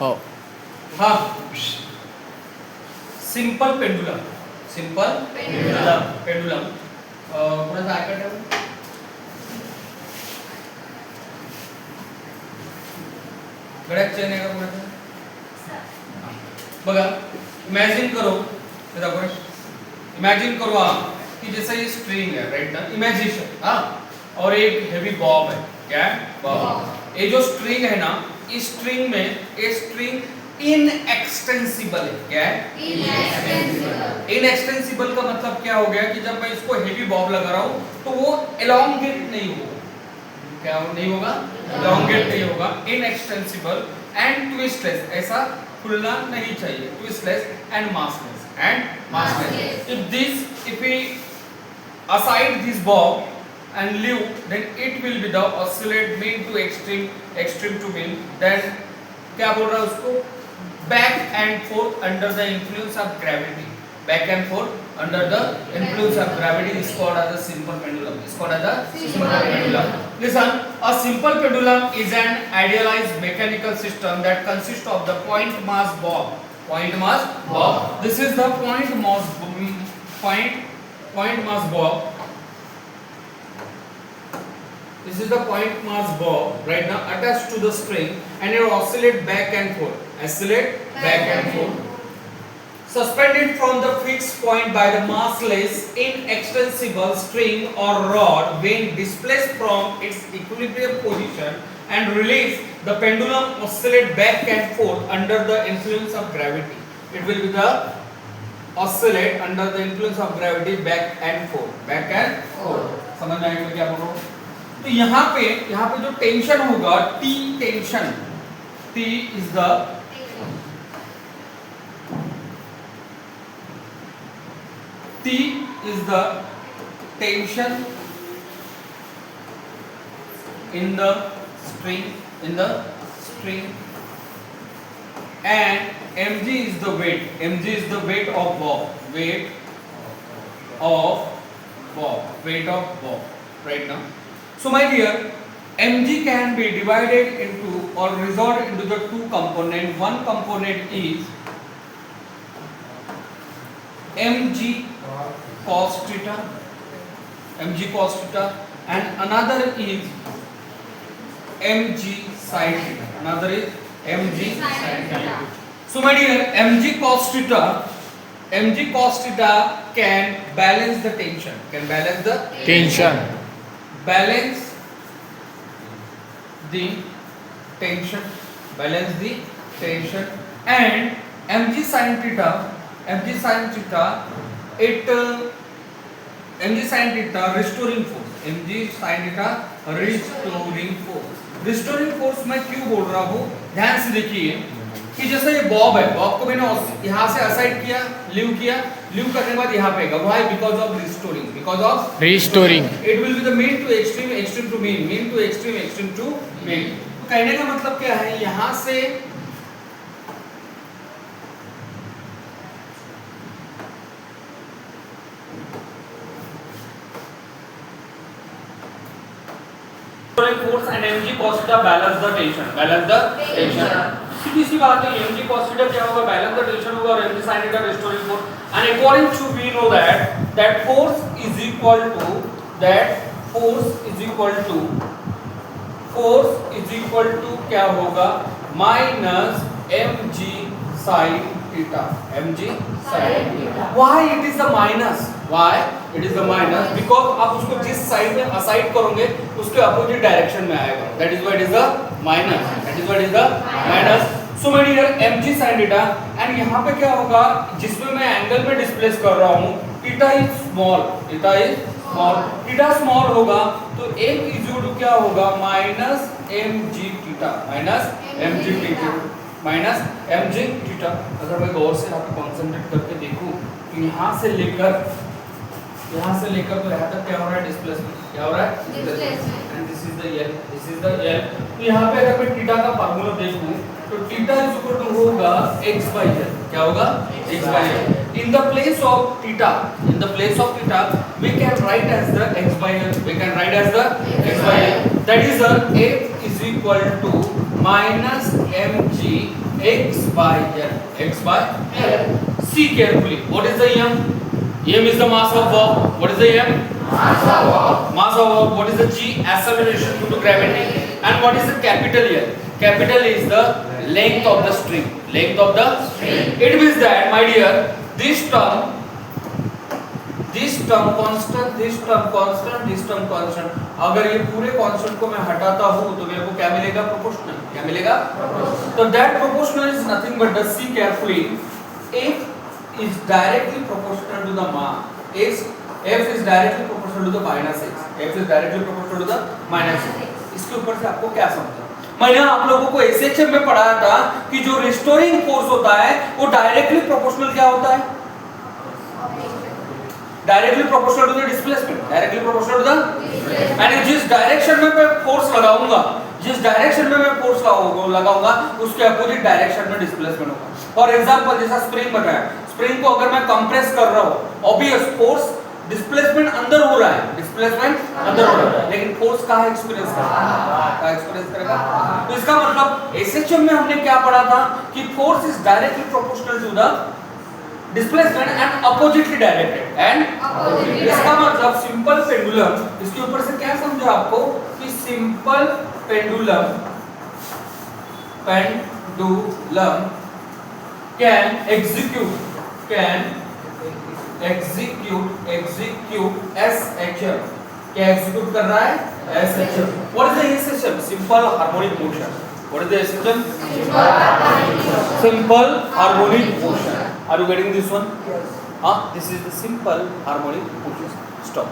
हो. हाँ, simple pendulum, simple pendulum कोणाचं ऐकत आहे? गड्यात चेन आहे का कोणाचं? बघा, इमेजिन करो, इमेजिन करो आप कि जैसे ये स्ट्रिंग है, राइट ना, इमेजिनेशन, हाँ, और एक हेवी बॉब है, क्या है? बॉब। ये जो स्ट्रिंग है ना, इस स्ट्रिंग में ये स्ट्रिंग इनएक्सटेंसिबल है, क्या है? इनएक्सटेंसिबल का मतलब क्या हो गया कि जब मैं इसको हेवी बॉब लगा रहा हूँ तो वो एलोंगेट नहीं होगा, क्या नहीं होगा? एलोंगेट नहीं होगा, इनएक्सटेंसिबल एंड ट्विस्टलेस, ऐसा खुलना नहीं चाहिए, ट्विस्टलेस एंड मासलेस, if we aside this bob and leave, then it will be the oscillate mean to extreme to mean, then क्या बोल रहा है उसको? back and forth under the influence of gravity, back and forth under the influence of gravity is called as a simple pendulum, is called as a simple pendulum. Listen, a simple pendulum is an idealized mechanical system that consists of the point mass bob, this is the point mass bob, this is the point mass bob right now attached to the string, and it oscillate back and forth, suspended from the fixed point by the massless inextensible string or rod. When displaced from its equilibrium position and released, the pendulum oscillate back and forth under the influence of gravity. It will be the oscillate under the influence of gravity back and forth. समझ में आएगा क्या बोल रहा हूँ? तो यहाँ पे जो टेंशन होगा, T tension, T is the tension in the string, and mg is the weight of bob, right now. So my dear, mg can be divided into or resolved into the two components. One component is mg cos theta, and another is mg sin theta, So my dear, mg cos theta can balance the tension, balance the tension, and mg sin theta restoring force मैं क्यों बोल रहा हूँ, ध्यान से देखिए कि जैसे ये बॉब है, बॉब को मैंने यहाँ से असाइड किया, लीव करने के बाद यहाँ पे आएगा, why? Because of restoring, it will be the mean to extreme to mean to extreme to mean. तो कहने का मतलब क्या है, यहाँ से force and mg cos theta balance the tension. सीधी सी बात है, mg cos theta क्या होगा? balance the tension होगा, और mg sin theta restoring force. And according to we know that force is equal to क्या होगा? minus mg sin theta. Why it is the minus? Because आप उसको जिस side में असाइड करोगे उसके अपोजिट डायरेक्शन में आएगा. That is why it is the minus. So my dear, mg sin theta, and यहाँ पे क्या होगा? जिसमें मैं एंगल में डिस्प्लेस कर रहा हूँ, theta is small, theta small होगा, तो एक इक्वल टू क्या होगा? minus mg theta. अगर मैं गौर से यहाँ पे कॉन्सेंट्रेट करके देखूं तो यहाँ से लेकर तो यहाँ तक क्या हो रहा है? डिस्प्लेसमेंट. क्या हो रहा है? And this is the L. तो यहाँ पे अगर मैं थीटा का फार्मूला देखूं तो थीटा इज इक्वल टू होगा x by L. क्या होगा? x by L. In the place of theta, we can write as the x by L. That is F is equal to minus mg x by l. X by l. See carefully. What is the m? M is the mass of work. What is the m? Mass of work. Mass of work. What is the g? Acceleration due to gravity. And what is the capital L? Capital is the length of the string. Length of the string. It means that, my dear, this term constant, this term constant, this term constant. अगर ये पूरे constant को मैं हटाता हूँ तो मेरे को क्या मिलेगा? Proportional. क्या मिलेगा? तो that proportional is nothing but the, see carefully, f is directly proportional to the mass. F is directly proportional to the minus x. F is directly proportional to the minus x. इसके ऊपर से आपको क्या समझा? मैंने आप लोगों को एसएचएम में पढ़ाया था कि जो रिस्टोरिंग फोर्स होता है वो डायरेक्टली प्रोपोर्शनल क्या होता है? Directly proportional to the displacement. Directly proportional to the, and जिस डायरेक्शन में मैं फोर्स लगाऊंगा, जिस डायरेक्शन में मैं फोर्स लगाऊंगा उसके अपोजिट डायरेक्शन में डिस्प्लेसमेंट होगा. फॉर एग्जांपल जैसा स्प्रिंग बताया, स्प्रिंग को अगर मैं कंप्रेस कर रहा हूं, ऑब्वियस फोर्स डिस्प्लेसमेंट अंदर हो रहा है, डिस्प्लेसमेंट अंदर हो रहा है, लेकिन फोर्स कहां एक्सपीरियंस करेगा? तो इसका मतलब एसएचएम में हमने क्या पढ़ा था कि force is directly proportional to the displacement and oppositely directed. And इसका मतलब सिंपल पेंडुलम, इसके ऊपर से क्या समझा आपको कि simple pendulum can execute SHM. क्या एग्जीक्यूट कर रहा है? SHM. What is the SHM? Simple harmonic motion. What is the SHM? Simple harmonic motion. Are you getting this one? Yes. This is the simple harmonic motion. Stop.